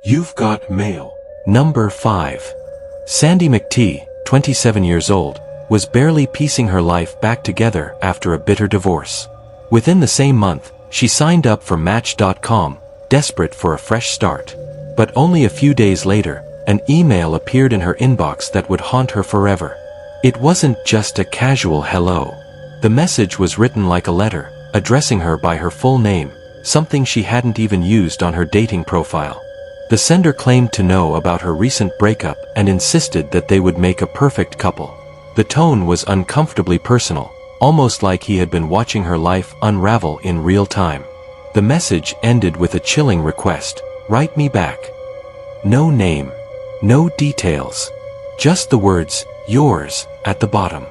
You've got mail. Number 5. Sandy McT, 27 years old, was barely piecing her life back together after a bitter divorce. Within the same month, she signed up for Match.com, desperate for a fresh start. But only a few days later, an email appeared in her inbox that would haunt her forever. It wasn't just a casual hello. The message was written like a letter, addressing her by her full name, something she hadn't even used on her dating profile. The sender claimed to know about her recent breakup and insisted that they would make a perfect couple. The tone was uncomfortably personal, almost like he had been watching her life unravel in real time. The message ended with a chilling request: "Write me back." No name, no details, just the words, "yours," at the bottom.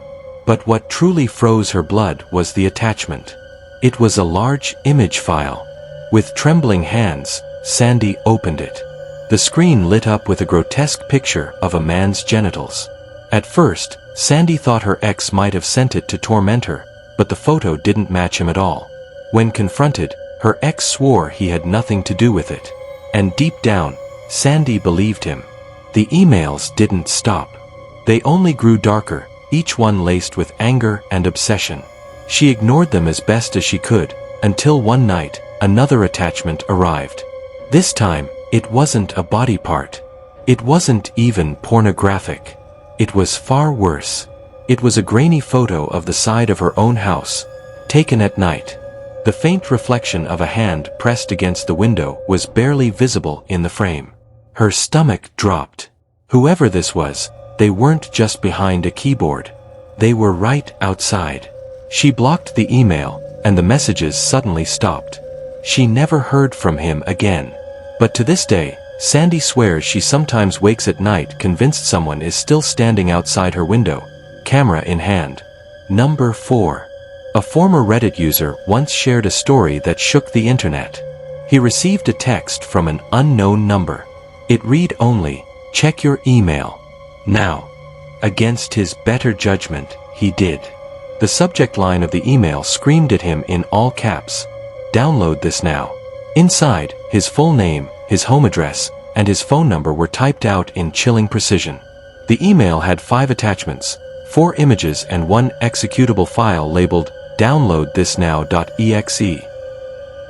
But what truly froze her blood was the attachment. It was a large image file. With trembling hands, Sandy opened it. The screen lit up with a grotesque picture of a man's genitals. At first, Sandy thought her ex might have sent it to torment her, but the photo didn't match him at all. When confronted, her ex swore he had nothing to do with it. And deep down, Sandy believed him. The emails didn't stop. They only grew darker, each one laced with anger and obsession. She ignored them as best as she could, until one night, another attachment arrived. This time, it wasn't a body part. It wasn't even pornographic. It was far worse. It was a grainy photo of the side of her own house, taken at night. The faint reflection of a hand pressed against the window was barely visible in the frame. Her stomach dropped. Whoever this was, they weren't just behind a keyboard. They were right outside. She blocked the email, and the messages suddenly stopped. She never heard from him again. But to this day, Sandy swears she sometimes wakes at night convinced someone is still standing outside her window, camera in hand. Number 4. A former Reddit user once shared a story that shook the internet. He received a text from an unknown number. It read only, "Check your email now." Against his better judgment, he did. The subject line of the email screamed at him in all caps, "Download this now." Inside, his full name, his home address, and his phone number were typed out in chilling precision. The email had 5 attachments, 4 images and 1 executable file labeled downloadthisnow.exe.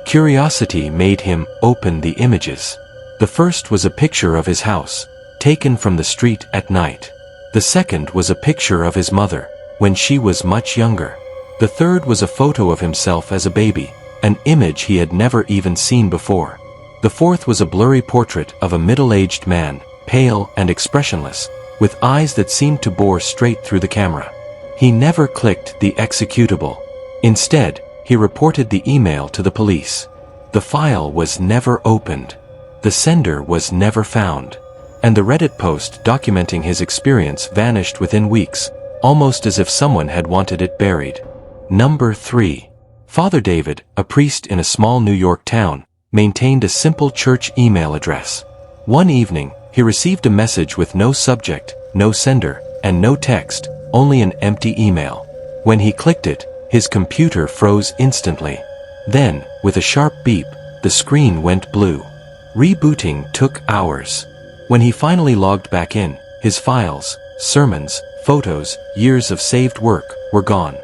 Curiosity made him open the images. The first was a picture of his house, taken from the street at night. The second was a picture of his mother, when she was much younger. The third was a photo of himself as a baby, an image he had never even seen before. The fourth was a blurry portrait of a middle-aged man, pale and expressionless, with eyes that seemed to bore straight through the camera. He never clicked the executable. Instead, he reported the email to the police. The file was never opened. The sender was never found. And the Reddit post documenting his experience vanished within weeks, almost as if someone had wanted it buried. Number 3. Father David, a priest in a small New York town, maintained a simple church email address. One evening, he received a message with no subject, no sender, and no text, only an empty email. When he clicked it, his computer froze instantly. Then, with a sharp beep, the screen went blue. Rebooting took hours. When he finally logged back in, his files, sermons, photos, years of saved work, were gone.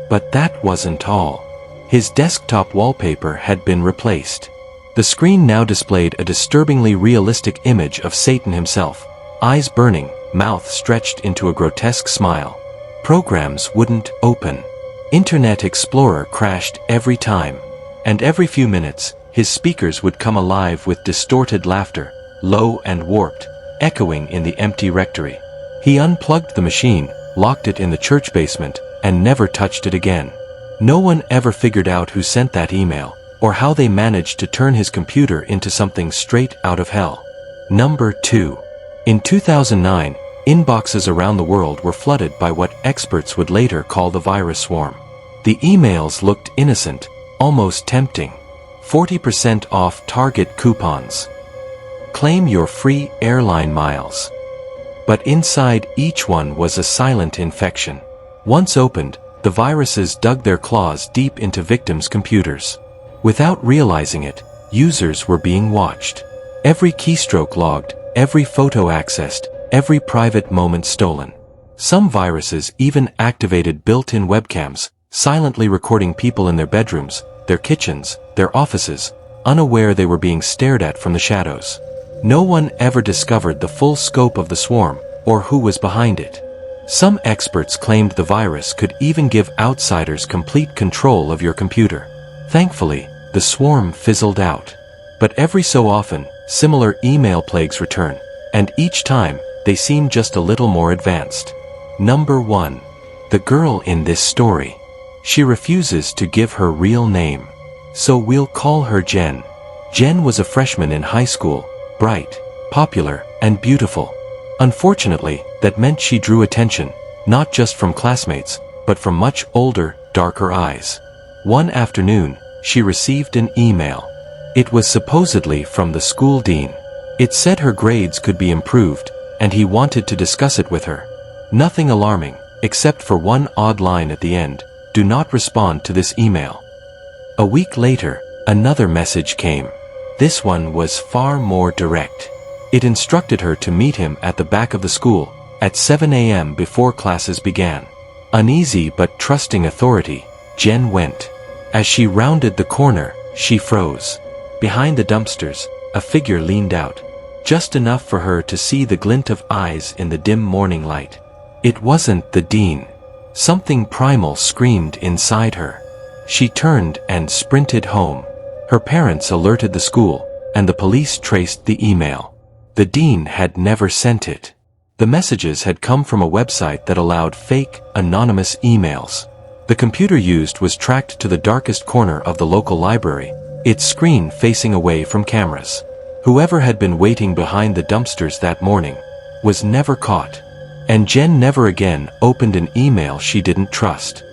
But that wasn't all. His desktop wallpaper had been replaced. The screen now displayed a disturbingly realistic image of Satan himself, eyes burning, mouth stretched into a grotesque smile. Programs wouldn't open. Internet Explorer crashed every time. And every few minutes, his speakers would come alive with distorted laughter, low and warped, echoing in the empty rectory. He unplugged the machine, locked it in the church basement, and never touched it again. No one ever figured out who sent that email, or how they managed to turn his computer into something straight out of hell. Number 2. In 2009, inboxes around the world were flooded by what experts would later call the virus swarm. The emails looked innocent, almost tempting. 40% off Target coupons. Claim your free airline miles. But inside each one was a silent infection. Once opened, the viruses dug their claws deep into victims' computers. Without realizing it, users were being watched. Every keystroke logged, every photo accessed, every private moment stolen. Some viruses even activated built-in webcams, silently recording people in their bedrooms, their kitchens, their offices, unaware they were being stared at from the shadows. No one ever discovered the full scope of the swarm, or who was behind it. Some experts claimed the virus could even give outsiders complete control of your computer. Thankfully, the swarm fizzled out. But every so often, similar email plagues return, and each time, they seem just a little more advanced. Number 1. The girl in this story. She refuses to give her real name. So we'll call her Jen. Jen was a freshman in high school, bright, popular, and beautiful. Unfortunately, that meant she drew attention, not just from classmates, but from much older, darker eyes. One afternoon, she received an email. It was supposedly from the school dean. It said her grades could be improved, and he wanted to discuss it with her. Nothing alarming, except for one odd line at the end: "Do not respond to this email." A week later, another message came. This one was far more direct. It instructed her to meet him at the back of the school, at 7 a.m. before classes began. Uneasy but trusting authority, Jen went. As she rounded the corner, she froze. Behind the dumpsters, a figure leaned out, just enough for her to see the glint of eyes in the dim morning light. It wasn't the dean. Something primal screamed inside her. She turned and sprinted home. Her parents alerted the school, and the police traced the email. The dean had never sent it. The messages had come from a website that allowed fake, anonymous emails. The computer used was tracked to the darkest corner of the local library, its screen facing away from cameras. Whoever had been waiting behind the dumpsters that morning was never caught. And Jen never again opened an email she didn't trust.